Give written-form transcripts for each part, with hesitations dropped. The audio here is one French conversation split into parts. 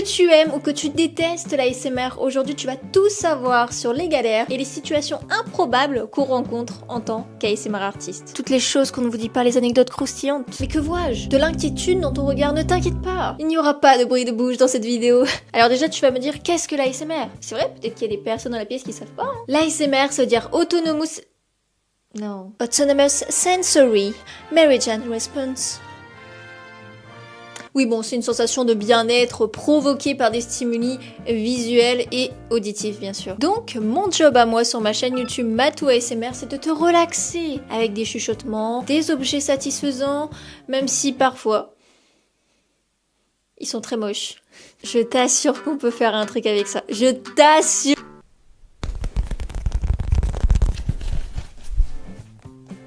Que tu aimes ou que tu détestes l'ASMR, aujourd'hui tu vas tout savoir sur les galères et les situations improbables qu'on rencontre en tant qu'ASMR artiste. Toutes les choses qu'on ne vous dit pas, les anecdotes croustillantes. Mais que vois-je? De l'inquiétude dans ton regard, ne t'inquiète pas. Il n'y aura pas de bruit de bouche dans cette vidéo. Alors déjà tu vas me dire, qu'est-ce que l'ASMR? C'est vrai, peut-être qu'il y a des personnes dans la pièce qui savent pas. L'ASMR, ça veut dire Autonomous... Non. Autonomous Sensory Meridian Response. Oui bon, c'est une sensation de bien-être provoquée par des stimuli visuels et auditifs bien sûr. Donc mon job à moi sur ma chaîne YouTube Matou ASMR, c'est de te relaxer avec des chuchotements, des objets satisfaisants, même si parfois ils sont très moches. Je t'assure qu'on peut faire un truc avec ça. Je t'assure.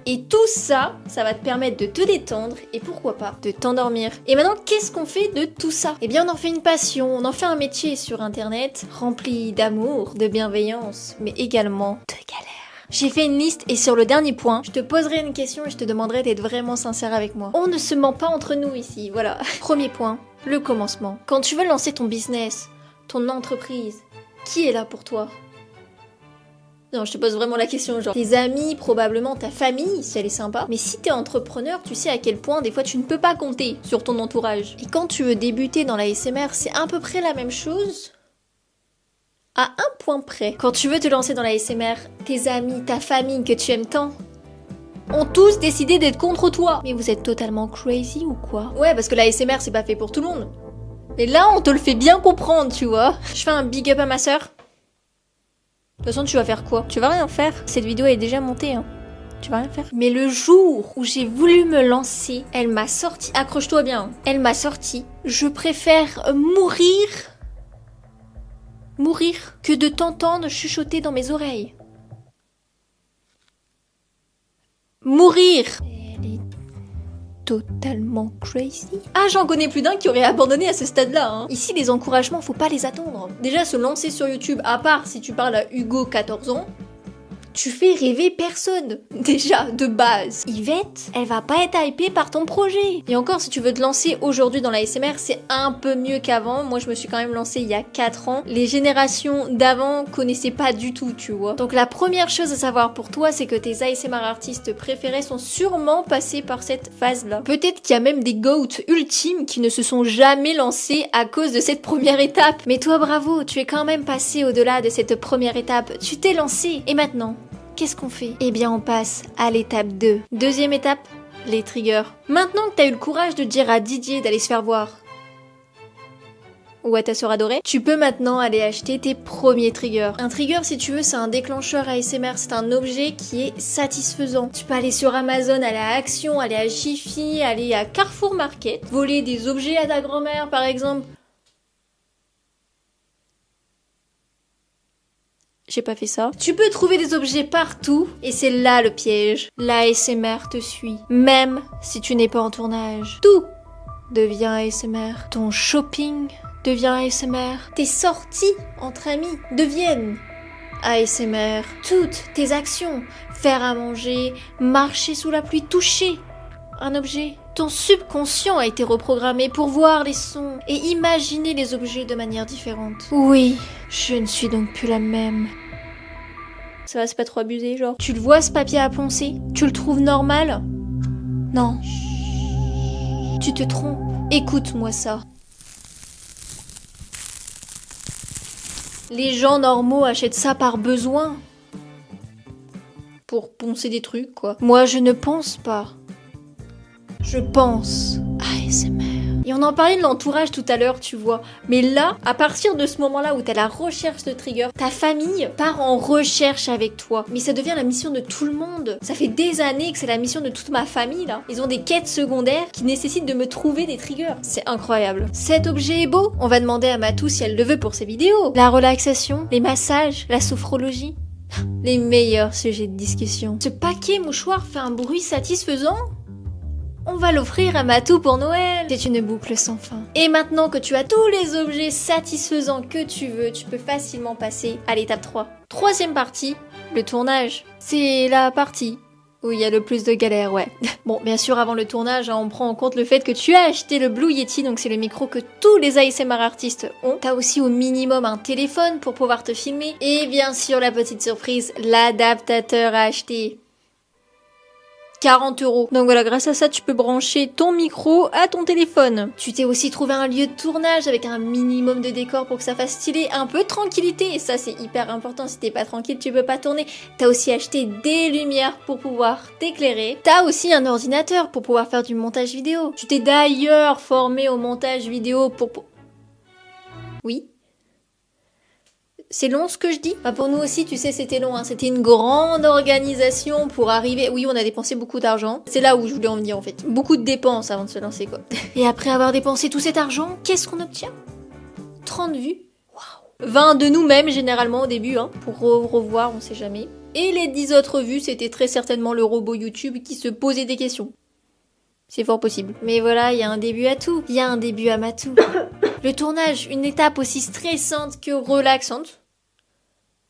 Et tout ça, ça va te permettre de te détendre et pourquoi pas de t'endormir. Et maintenant, qu'est-ce qu'on fait de tout ça? Eh bien, on en fait une passion, on en fait un métier sur internet rempli d'amour, de bienveillance, mais également de galère. J'ai fait une liste et sur le dernier point, je te poserai une question et je te demanderai d'être vraiment sincère avec moi. On ne se ment pas entre nous ici, voilà. Premier point, le commencement. Quand tu veux lancer ton business, ton entreprise, qui est là pour toi? Non, je te pose vraiment la question, genre tes amis, probablement ta famille, si elle est sympa. Mais si t'es entrepreneur, tu sais à quel point des fois tu ne peux pas compter sur ton entourage. Et quand tu veux débuter dans la ASMR, c'est à peu près la même chose. À un point près. Quand tu veux te lancer dans la ASMR, tes amis, ta famille que tu aimes tant, ont tous décidé d'être contre toi. Mais vous êtes totalement crazy ou quoi? Ouais, parce que la ASMR c'est pas fait pour tout le monde. Mais là, on te le fait bien comprendre, tu vois. Je fais un big up à ma sœur. De toute façon, tu vas faire quoi? Tu vas rien faire. Cette vidéo est déjà montée, hein. Tu vas rien faire. Mais le jour où j'ai voulu me lancer, elle m'a sorti... Accroche-toi bien. Elle m'a sorti. Je préfère mourir que de t'entendre chuchoter dans mes oreilles. Mourir. Elle est totalement crazy. Ah, j'en connais plus d'un qui aurait abandonné à ce stade-là. Hein. Ici, les encouragements, faut pas les attendre. Déjà, se lancer sur YouTube, à part si tu parles à Hugo, 14 ans, tu fais rêver personne. Déjà, de base. Yvette, elle va pas être hypée par ton projet. Et encore, si tu veux te lancer aujourd'hui dans la ASMR, c'est un peu mieux qu'avant. Moi, je me suis quand même lancée il y a 4 ans. Les générations d'avant connaissaient pas du tout, tu vois. Donc la première chose à savoir pour toi, c'est que tes ASMR artistes préférés sont sûrement passés par cette phase-là. Peut-être qu'il y a même des GOAT ultimes qui ne se sont jamais lancés à cause de cette première étape. Mais toi, bravo, tu es quand même passé au-delà de cette première étape. Tu t'es lancé. Et maintenant, qu'est-ce qu'on fait? Eh bien, on passe à l'étape 2. Deuxième étape, les triggers. Maintenant que t'as eu le courage de dire à Didier d'aller se faire voir, ou à ta sœur adorée, tu peux maintenant aller acheter tes premiers triggers. Un trigger, si tu veux, c'est un déclencheur ASMR, c'est un objet qui est satisfaisant. Tu peux aller sur Amazon, aller à Action, aller à Jiffy, aller à Carrefour Market, voler des objets à ta grand-mère, par exemple. J'ai pas fait ça. Tu peux trouver des objets partout et c'est là le piège. L'ASMR te suit, même si tu n'es pas en tournage. Tout devient ASMR. Ton shopping devient ASMR. Tes sorties entre amis deviennent ASMR. Toutes tes actions, faire à manger, marcher sous la pluie, toucher un objet. Ton subconscient a été reprogrammé pour voir les sons et imaginer les objets de manière différente. Oui, je ne suis donc plus la même. Ça va, c'est pas trop abusé, genre. Tu le vois ce papier à poncer? Tu le trouves normal? Non. Tu te trompes. Écoute-moi ça. Les gens normaux achètent ça par besoin. Pour poncer des trucs, quoi. Moi, je ne pense pas. Je pense ASMR. Et on en parlait de l'entourage tout à l'heure, tu vois. Mais là, à partir de ce moment-là où t'as la recherche de trigger, ta famille part en recherche avec toi. Mais ça devient la mission de tout le monde. Ça fait des années que c'est la mission de toute ma famille, là. Ils ont des quêtes secondaires qui nécessitent de me trouver des triggers. C'est incroyable. Cet objet est beau. On va demander à Matou si elle le veut pour ses vidéos. La relaxation, les massages, la sophrologie. Les meilleurs sujets de discussion. Ce paquet mouchoir fait un bruit satisfaisant. On va l'offrir à Matou pour Noël. C'est une boucle sans fin. Et maintenant que tu as tous les objets satisfaisants que tu veux, tu peux facilement passer à l'étape 3. Troisième partie, le tournage. C'est la partie Où il y a le plus de galères, ouais. Bon, bien sûr, avant le tournage, hein, on prend en compte le fait que tu as acheté le Blue Yeti, donc c'est le micro que tous les ASMR artistes ont. T'as aussi au minimum un téléphone pour pouvoir te filmer. Et bien sûr, la petite surprise, l'adaptateur à acheter. 40 €. Donc voilà, grâce à ça, tu peux brancher ton micro à ton téléphone. Tu t'es aussi trouvé un lieu de tournage avec un minimum de décor pour que ça fasse stylé, un peu de tranquillité. Et ça, c'est hyper important. Si t'es pas tranquille, tu peux pas tourner. T'as aussi acheté des lumières pour pouvoir t'éclairer. T'as aussi un ordinateur pour pouvoir faire du montage vidéo. Tu t'es d'ailleurs formé au montage vidéo pour... Oui? C'est long ce que je dis. Bah pour nous aussi, tu sais, c'était long. Hein. C'était une grande organisation pour arriver. Oui, on a dépensé beaucoup d'argent. C'est là où je voulais en venir en fait. Beaucoup de dépenses avant de se lancer quoi. Et après avoir dépensé tout cet argent, qu'est-ce qu'on obtient? 30 vues. Waouh. 20 de nous-mêmes généralement au début, hein, pour revoir, on sait jamais. Et les 10 autres vues, c'était très certainement le robot YouTube qui se posait des questions. C'est fort possible. Mais voilà, il y a un début à tout. Il y a un début à Matou. Le tournage, une étape aussi stressante que relaxante.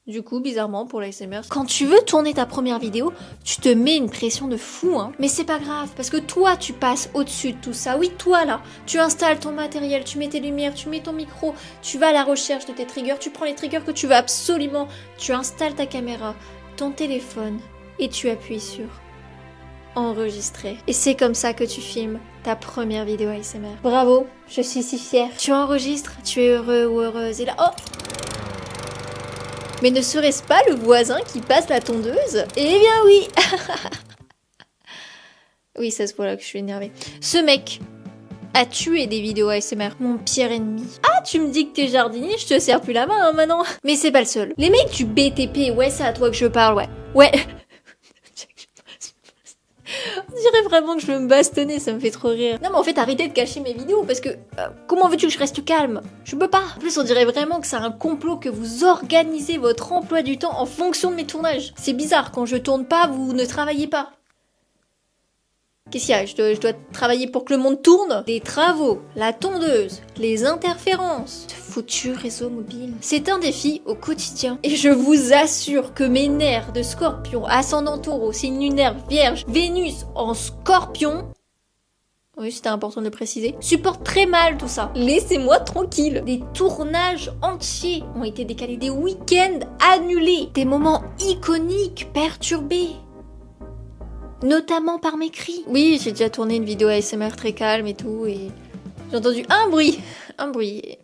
Du coup, bizarrement, pour l'ASMR, quand tu veux tourner ta première vidéo, tu te mets une pression de fou, hein. Mais c'est pas grave, parce que toi, tu passes au-dessus de tout ça. Oui, toi, là, tu installes ton matériel, tu mets tes lumières, tu mets ton micro, tu vas à la recherche de tes triggers, tu prends les triggers que tu veux absolument, tu installes ta caméra, ton téléphone, et tu appuies sur enregistrer. Et c'est comme ça que tu filmes ta première vidéo ASMR. Bravo, je suis si fière. Tu enregistres, tu es heureux ou heureuse, et là, oh! Mais ne serait-ce pas le voisin qui passe la tondeuse? Eh bien oui. Oui, ça se voit là que je suis énervée. Ce mec a tué des vidéos ASMR. Mon pire ennemi. Ah, tu me dis que t'es jardinier, je te serre plus la main hein, maintenant. Mais c'est pas le seul. Les mecs du BTP, ouais, c'est à toi que je parle, ouais. Ouais. On dirait vraiment que je veux me bastonner, ça me fait trop rire. Non mais en fait arrêtez de cacher mes vidéos parce que comment veux-tu que je reste calme? Je peux pas. En plus on dirait vraiment que c'est un complot, que vous organisez votre emploi du temps en fonction de mes tournages. C'est bizarre, quand je tourne pas, vous ne travaillez pas. Qu'est-ce qu'il y a? Je dois travailler pour que le monde tourne? Des travaux, la tondeuse, les interférences, ce foutu réseau mobile. C'est un défi au quotidien. Et je vous assure que mes nerfs de scorpion, ascendant taureau, signe lunaire vierge, Vénus en scorpion, oui c'était important de le préciser, supportent très mal tout ça. Laissez-moi tranquille. Des tournages entiers ont été décalés, des week-ends annulés, des moments iconiques perturbés. Notamment par mes cris. Oui, j'ai déjà tourné une vidéo ASMR très calme et tout, et j'ai entendu un bruit. Un bruit.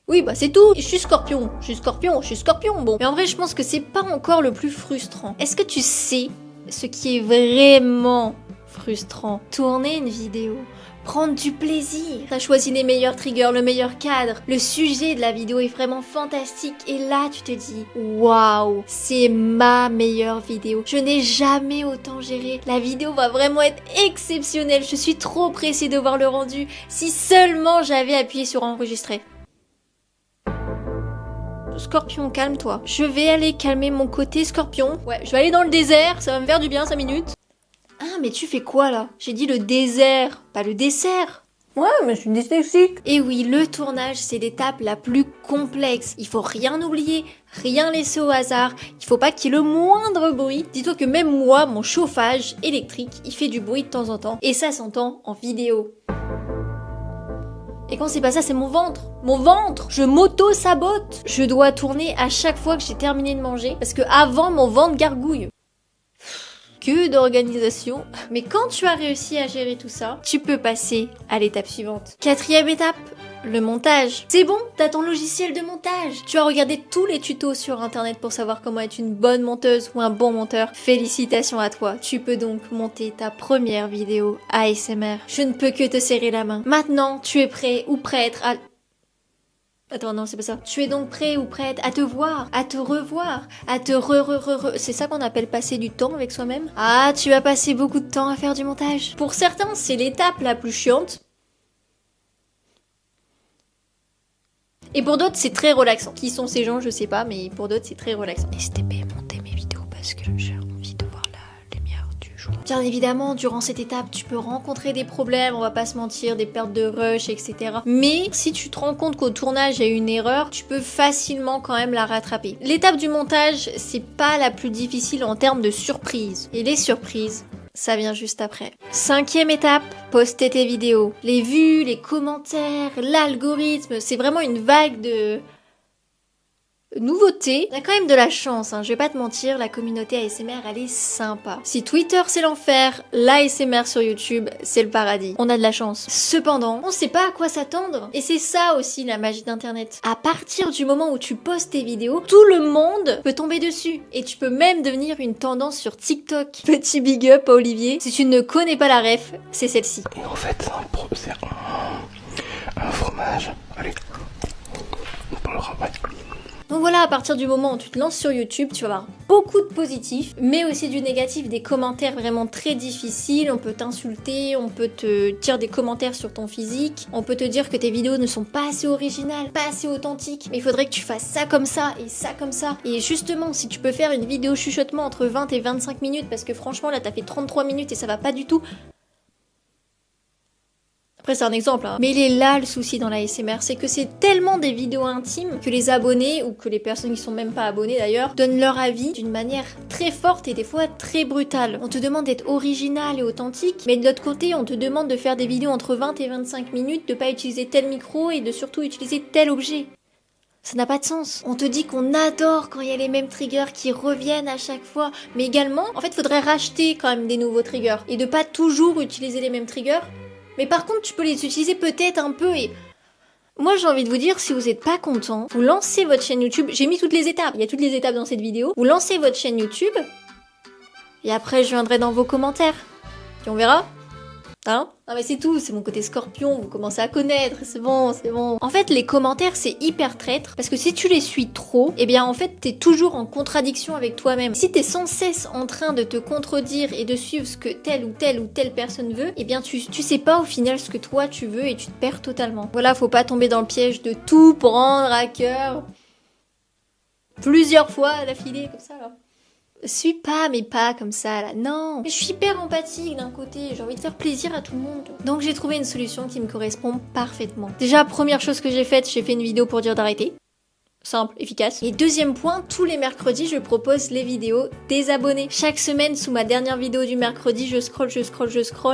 Oui, bah c'est tout. Je suis scorpion. Bon. Mais en vrai, je pense que c'est pas encore le plus frustrant. Est-ce que tu sais ce qui est vraiment frustrant? Tourner une vidéo. Prendre du plaisir. T'as choisi les meilleurs triggers, le meilleur cadre. Le sujet de la vidéo est vraiment fantastique. Et là, tu te dis, waouh, c'est ma meilleure vidéo. Je n'ai jamais autant géré. La vidéo va vraiment être exceptionnelle. Je suis trop pressée de voir le rendu. Si seulement j'avais appuyé sur enregistrer. Scorpion, calme-toi. Je vais aller calmer mon côté scorpion. Ouais, je vais aller dans le désert. Ça va me faire du bien 5 minutes. Ah, mais tu fais quoi là? J'ai dit le désert, pas le dessert. Ouais, mais je suis dyslexique. Et oui, le tournage, c'est l'étape la plus complexe. Il faut rien oublier, rien laisser au hasard. Il faut pas qu'il y ait le moindre bruit. Dis-toi que même moi, mon chauffage électrique, il fait du bruit de temps en temps. Et ça s'entend en vidéo. Et quand c'est pas ça, c'est mon ventre. Mon ventre! Je m'auto-sabote. Je dois tourner à chaque fois que j'ai terminé de manger. Parce que avant, mon ventre gargouille. Que d'organisation. Mais quand tu as réussi à gérer tout ça, tu peux passer à l'étape suivante. 4e étape, le montage. C'est bon, t'as ton logiciel de montage. Tu as regardé tous les tutos sur internet pour savoir comment être une bonne monteuse ou un bon monteur. Félicitations à toi. Tu peux donc monter ta première vidéo ASMR. Je ne peux que te serrer la main. Maintenant, tu es prêt ou prête à... Attends, non, c'est pas ça. Tu es donc prêt ou prête à te voir, à te revoir, à te C'est ça qu'on appelle passer du temps avec soi-même? Ah, tu as passé beaucoup de temps à faire du montage. Pour certains, c'est l'étape la plus chiante. Et pour d'autres, c'est très relaxant. Qui sont ces gens, je sais pas, mais pour d'autres, c'est très relaxant. STP, montez mes vidéos parce que j'ai envie de voir la lumière du jour. Bien évidemment, durant cette étape, tu peux rencontrer des problèmes, on va pas se mentir, des pertes de rush, etc. Mais si tu te rends compte qu'au tournage, il y a eu une erreur, tu peux facilement quand même la rattraper. L'étape du montage, c'est pas la plus difficile en termes de surprise. Et les surprises, ça vient juste après. 5e étape, poster tes vidéos. Les vues, les commentaires, l'algorithme, c'est vraiment une vague de nouveautés. On a quand même de la chance, je vais pas te mentir, la communauté ASMR elle est sympa. Si Twitter c'est l'enfer, l'ASMR sur YouTube c'est le paradis. On a de la chance. Cependant, on sait pas à quoi s'attendre. Et c'est ça aussi la magie d'internet. À partir du moment où tu postes tes vidéos, tout le monde peut tomber dessus. Et tu peux même devenir une tendance sur TikTok. Petit big up à Olivier. Si tu ne connais pas la ref, c'est celle-ci. Et en fait, c'est un fromage. Allez, on parlera après. Donc voilà, à partir du moment où tu te lances sur YouTube, tu vas avoir beaucoup de positifs, mais aussi du négatif, des commentaires vraiment très difficiles. On peut t'insulter, on peut te dire des commentaires sur ton physique, on peut te dire que tes vidéos ne sont pas assez originales, pas assez authentiques, mais il faudrait que tu fasses ça comme ça et ça comme ça. Et justement, si tu peux faire une vidéo chuchotement entre 20 et 25 minutes, parce que franchement là t'as fait 33 minutes et ça va pas du tout. Après c'est un exemple, mais il est là le souci dans la ASMR, c'est que c'est tellement des vidéos intimes que les abonnés, ou que les personnes qui sont même pas abonnées d'ailleurs, donnent leur avis d'une manière très forte et des fois très brutale. On te demande d'être original et authentique, mais de l'autre côté on te demande de faire des vidéos entre 20 et 25 minutes, de pas utiliser tel micro et de surtout utiliser tel objet. Ça n'a pas de sens. On te dit qu'on adore quand il y a les mêmes triggers qui reviennent à chaque fois, mais également, en fait faudrait racheter quand même des nouveaux triggers et de pas toujours utiliser les mêmes triggers. Mais par contre, tu peux les utiliser peut-être un peu et... Moi, j'ai envie de vous dire, si vous n'êtes pas content, vous lancez votre chaîne YouTube. J'ai mis toutes les étapes. Il y a toutes les étapes dans cette vidéo. Vous lancez votre chaîne YouTube. Et après, je viendrai dans vos commentaires. Et on verra. Hein? Ah mais c'est tout, c'est mon côté scorpion, vous commencez à connaître, c'est bon, c'est bon. En fait, les commentaires, c'est hyper traître, parce que si tu les suis trop, eh bien en fait, t'es toujours en contradiction avec toi-même. Si t'es sans cesse en train de te contredire et de suivre ce que telle ou telle personne veut, eh bien tu sais pas au final ce que toi tu veux et tu te perds totalement. Voilà, faut pas tomber dans le piège de tout prendre à cœur plusieurs fois à l'affilée, comme ça là. Suis pas, mais pas comme ça là, non. Mais je suis hyper empathique d'un côté, j'ai envie de faire plaisir à tout le monde. Donc j'ai trouvé une solution qui me correspond parfaitement. Déjà, première chose que j'ai faite, j'ai fait une vidéo pour dire d'arrêter. Simple, efficace. Et deuxième point, tous les mercredis, je propose les vidéos des abonnés. Chaque semaine, sous ma dernière vidéo du mercredi, je scrolle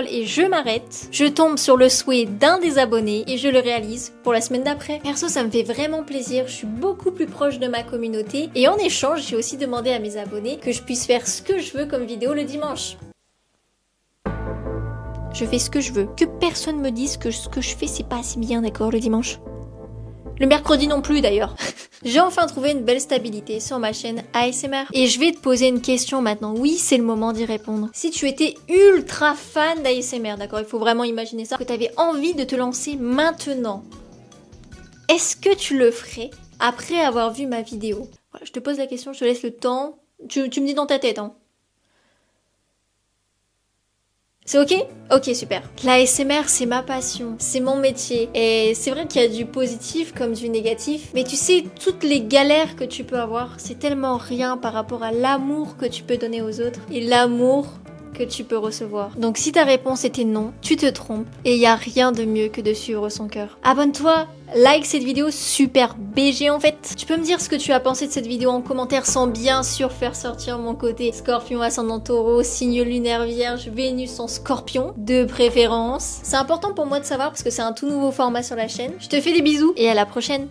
et je m'arrête. Je tombe sur le souhait d'un des abonnés et je le réalise pour la semaine d'après. Perso, ça me fait vraiment plaisir. Je suis beaucoup plus proche de ma communauté. Et en échange, j'ai aussi demandé à mes abonnés que je puisse faire ce que je veux comme vidéo le dimanche. Je fais ce que je veux. Que personne me dise que ce que je fais, c'est pas assez bien, d'accord, le dimanche. Le mercredi non plus d'ailleurs. J'ai enfin trouvé une belle stabilité sur ma chaîne ASMR. Et je vais te poser une question maintenant. Oui, c'est le moment d'y répondre. Si tu étais ultra fan d'ASMR, d'accord, il faut vraiment imaginer ça, que tu avais envie de te lancer maintenant, est-ce que tu le ferais après avoir vu ma vidéo? Voilà, je te pose la question, je te laisse le temps. Tu me dis dans ta tête, hein. C'est ok? Ok, super. L'ASMR, c'est ma passion, c'est mon métier. Et c'est vrai qu'il y a du positif comme du négatif, mais tu sais, toutes les galères que tu peux avoir, c'est tellement rien par rapport à l'amour que tu peux donner aux autres et l'amour que tu peux recevoir. Donc si ta réponse était non, tu te trompes et il n'y a rien de mieux que de suivre son cœur. Abonne-toi, like cette vidéo super BG en fait. Tu peux me dire ce que tu as pensé de cette vidéo en commentaire sans bien sûr faire sortir mon côté Scorpion, ascendant Taureau, signe lunaire Vierge, Vénus en Scorpion de préférence. C'est important pour moi de savoir parce que c'est un tout nouveau format sur la chaîne. Je te fais des bisous et à la prochaine.